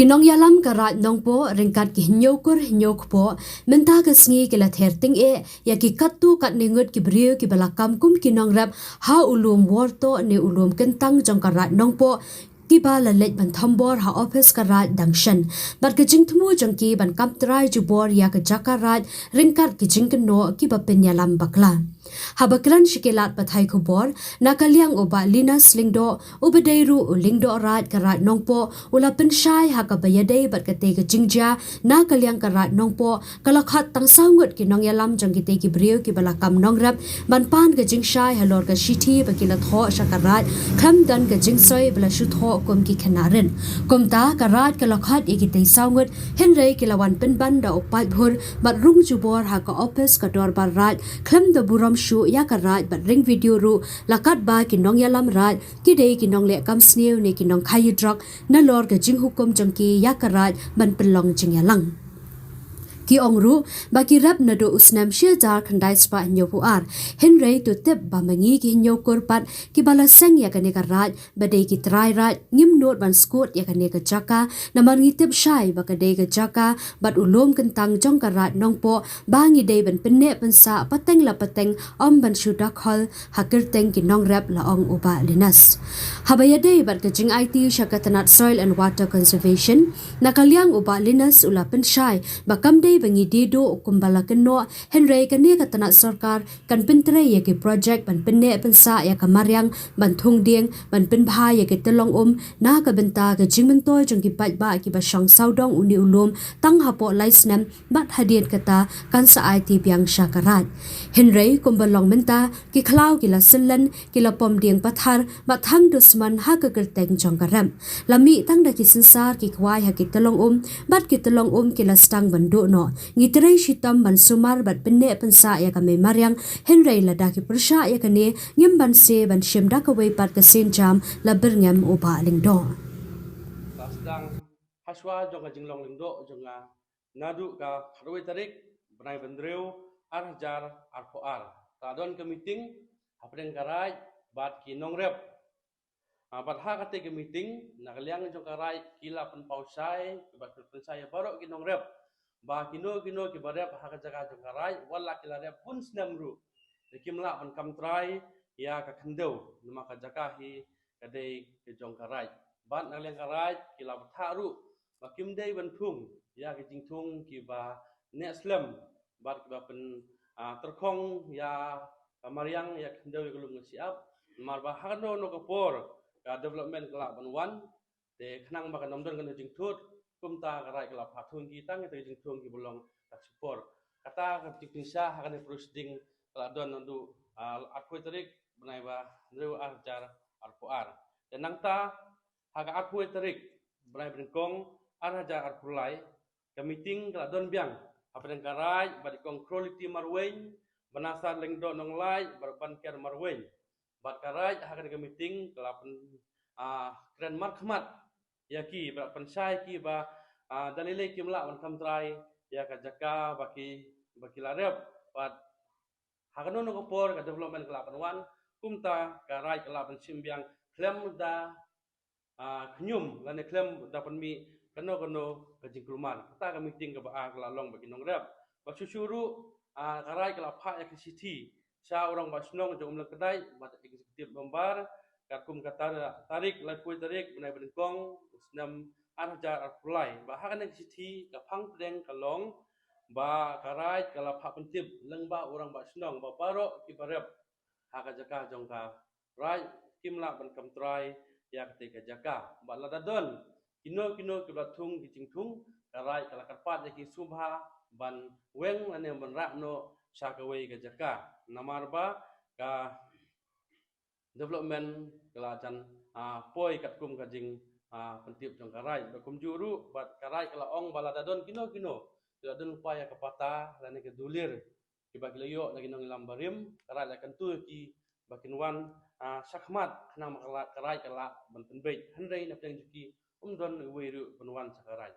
Kinong yalam karat nongpo ringkat ki hinyokur hinyokpo menta ka sngi ki la therting ya ki kattu kat ningut ki brio ki balakam kum kinong rap ha ulum worto ne ulum kentang jong karat nongpo ki ba la lej ban thambor ha office karat dangshan bar ka jingthmu jong ki ban kap trai ju bor ya ka jakarat ringkat ki jingkno ki ba pen yalam bakla habakran shikilat pathai khubor nakaliang oba lina slingdo ubadeiru ulingdo rat karat nongpo ulapin shai hakabayadei batkate ke jingja nakaliang karat nongpo kalakhat tangsaungut ki nong yalam jangkite ki brio ki balakam nongrap banpan ke jingshai halor ka shithi bakila tho shakarat kham dan ke jingsoi bla shu tho kom ki khanarin komta karat kalakhat ikite saungut henrei kilawan pinban da opai bhur bat rung jubor ha ka office ka dor bar rat kham da buram shu ya karat bat ring video ru lakat ba ki nong yalam rat ki dei ki nong le kam sneu ne ki nong khayu drug na lor ka jing hukum jangki ya karat ban pelong jing yalang ki ongru baki rap na do usnam shia jar khandai spa nyo pu ar henrei to tep ba mangi ki nyo korpat ki bala sang ya kane ka raj bade ki trai raj ngim not ban skot ya kane ka jaka namar ngi tep shai ba ka de ka jaka bat ulom kentang jong ka raj nongpo bangi de ban penne pansa pateng la pateng om ban shu dak hol hakir teng ki nong rap la ong uba linas habaya de bat ka jing IT shakatanat soil and water conservation nakaliang uba linas ulapin shai bakam de bangi dido kumbala keno henrei kane katana sarkar kan pintre ye ki project ban pinne pensa ya kamaryang ban thung ding ban pin bha ye ki telong na ka benta ka jingmen toy jong ki pat ba ki ba shang saudong uni ulum tang hapo laisnam bat hadien kata kan sa IT biang shakarat henrei kumbalong menta ki khlau ki la sillan ki la pom ding pathar ba thang dusman ha ka kerteng jong karam lami tang da ki sinsar ki kwai ha ki telong bat ki telong ki la stang bandu no ngitrai shitam ban sumar bat pinne pensa ya kame maryang henrei lada ki persha ya kane ngim ban se ban shimda ka wei pat ka sen jam la berngam oba lingdo sedang haswa jonga jinglong lingdo jonga nadu ka kharoi tarik benai bendreu arjar arpoar tadon ke meeting hapdeng karai bat ki nongrep bat ha kate ke meeting nakaliang jong karai kila pen pausai bat pensai baro ki nongrep ba kino ki barep ha ka jaga jong karai wala kila rep pun snamru kimla pan kam trai ya ka khandeu numa ka jaga hi kadai ke jong karai bat nakaliang karai kila tharu ba kimdei ban thung ya ki jingthung ki ba neslam bat ki ba pen terkhong ya kamariang ya khandeu ki lum siap mar ba hano no kapor ka development kala ban wan te khnang ba ka nomdon kan jingthut kumta karai kala phathun ki tang te jingthung ki bolong tak support kata ka tikisa hakan prosting kala don ndu akhoi tarik benai ba reu arjar arpoar dan nangta haga akhoi tarik benai bengkong arja arpulai ka meeting kala don biang apeng karai ba kong quality marwen banasa lengdo nong lai barban ker marwen bat karai hakan ka meeting kala pen kren markhmat yaki ba pensai ki ba dalile kimla ban kamtrai ya ka jaka baki larep bat hakano no por ka development kala ban wan kumta karai kala ban simbiang klem da knyum lane klem da pan mi kano ka jingkruman ta ka meeting ka ba kala long baki nong rep ba susuru karai kala pha ya ki city sa orang ba snong jong lang kedai ba executive member kakum kata tarik lapui tarik benai bengkong senam arja arpulai ba hakan city ka phang deng kalong ba karai kala pha pentip lengba orang ba snong ba paro ki barep haka jaka jongka rai kimla ban kam trai ya ketika jaka ba ladadon kino ki batung ki jingthung karai kala karpat ya ki subha ban weng ane ban rakno sakawei ka jaka namarba ka development kelajan poi kat kum kajing pentip jong karai bakum juru bat karai kala ong baladadon kino dadon upaya kapata lane ke dulir ki baglayo lagi nong lambarim karai la kan tu ki bakin wan sakmat khna makala karai kala ban penbei handai na teng ki don weiru penwan sakarai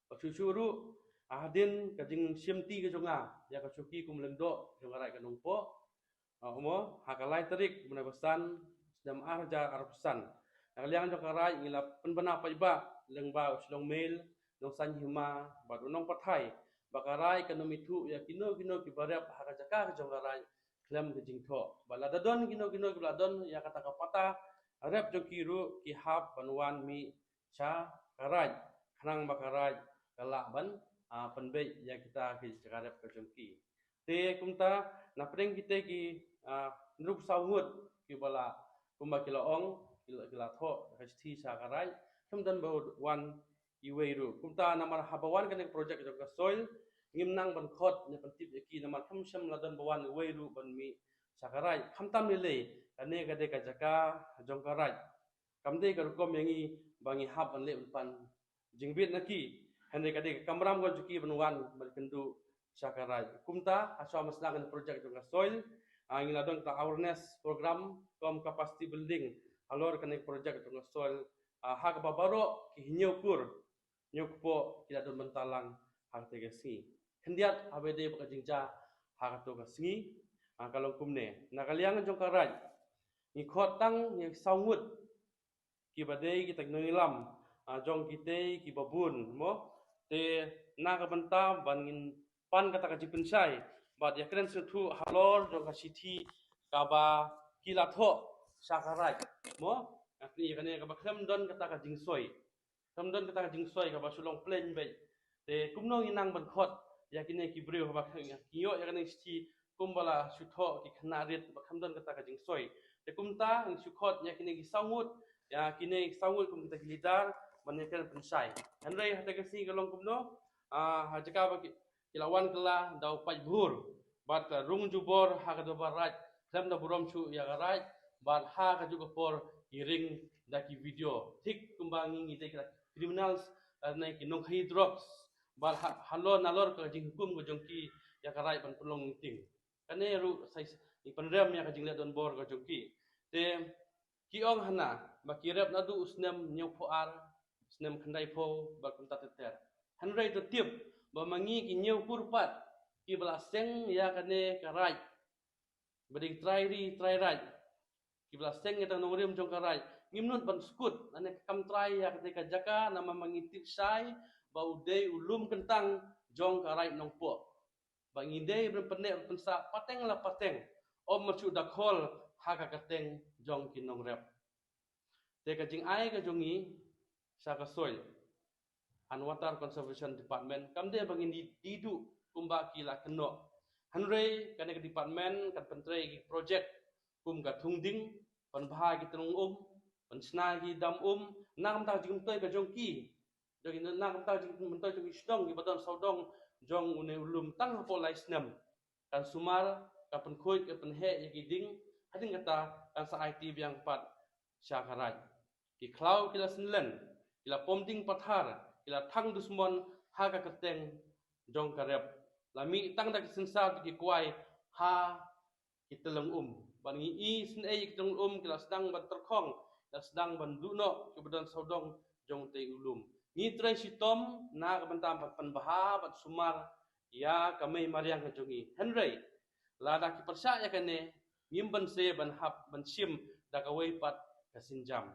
basusuru hadin kajing simti ke jonga ya ka suki kum lendo jong karai kanong po umo hakalai tarik benabasan sedam arja arpesan nakaliang jong karai ngila penbana pa iba lengba uslong mail nong san hima bat unong pathai bakarai kanomitu ya kino ki barep hakajaka jonggarai klem ke jingtho baladadon kino ki ladon ya kata kapata rep jokiru ki hap banwan mi cha karaj khanang bakarai kala ban penbe ya kita ki jakarep ke jongki te kumta na preng kita ki nruk sawut ki bala kumba kilaong kila tho hasti sakarai kemudian bawa wan iweru kumta namar habawan kan project jongka soil ngimnang ban khot ne pentip ki namar khamsham ladan bawan iweru ban mi sakarai khamtam lele kane kade ka jaka jongkarai kamde ka rukom yangi bangi hab ban le pan jingbit naki hande kade kamram gon juki ban wan ban kendu sakarai kumta aswa maslangan project jongka soil ngiladon ta awareness program kom capacity building alor kane project jongka soil hak babaro ki hinyokur nyokpo kila don mentalang hak tegesi kendiat abede bakajingja hak to kasngi kalau kumne nakaliang jongkarai ni khotang ni saungut ki badai kita ngilam jong kite ki babun mo te na ka banta bangin pan kata ka jipensai bad ya kren setu halor jong ka sithi ka ba kila tho sakarai mo akni kane ka bakham don kata ka jingsoi kamdon kata ka jingsoi ka ba sulong plain be te kumno inang ban khot ya kine ki breu ba kiyo ya kane sithi kumbala sutho ki khanarit bakamdon kata ka jingsoi te kumta ng sukhot ya kine ki saungut ya kine saungut kum kita kilidar manekan pensai hanrei hata kasi kalong kumno hajaka ba kilawan kala dau pai bhur bat rung jubor ha ka do barat klam da burom chu ya garai bat ha ka juga por iring da ki video thik kumbangi ngite criminals na ki nong hi drugs bat halor nalor ka jing hukum go jongki ya garai ban pulong ting kane ru sai ni panrem ya ka jing le don bor go jongki te kiong hana bakirep nadu usnem nyopor snem khandai pho bakunta teter hanrei to tip ba mangi ki nyau kurpat ki blaseng ya kane karai beding try right ki blaseng eta nongrim jong karai ngimnut ban skut ane kam try ya ketika jaka nama mangitip sai bau dei ulum kentang jong karai nongpo bangidei berpene pensa pateng la pateng om macu dakhol haka kateng jong kinong rep te ka jing ai ka jongi sa ka soil an water conservation department kamde bangin didu kumba kila keno hanrei kane ka department kan pentrei ki project kum ka thungding pan bha ki tung pan sna ki dam nam ta jing toi ka jongki jogi nam ta jing mentoi jong istong ki badon saudong jong une ulum tang po lai snam kan sumar ka pen khoi ka pen he ki ding hading kata kan sa IT biang pat syakarat ki klau kila senlen kila pomding pathar kila thang dusmon ha ka keteng jong karep lami tang da kisensa ki kwai ha kiteleng bangi i sen e kiteleng kila sedang ban terkhong kila sedang ban duno ki badan saudong jong te ulum ni trai sitom na ka bantam pan baha bat sumar ya kamei mariang ka jongi henrei lada ki persa ya kane ngimban se ban hap ban sim da ka wei pat kasinjam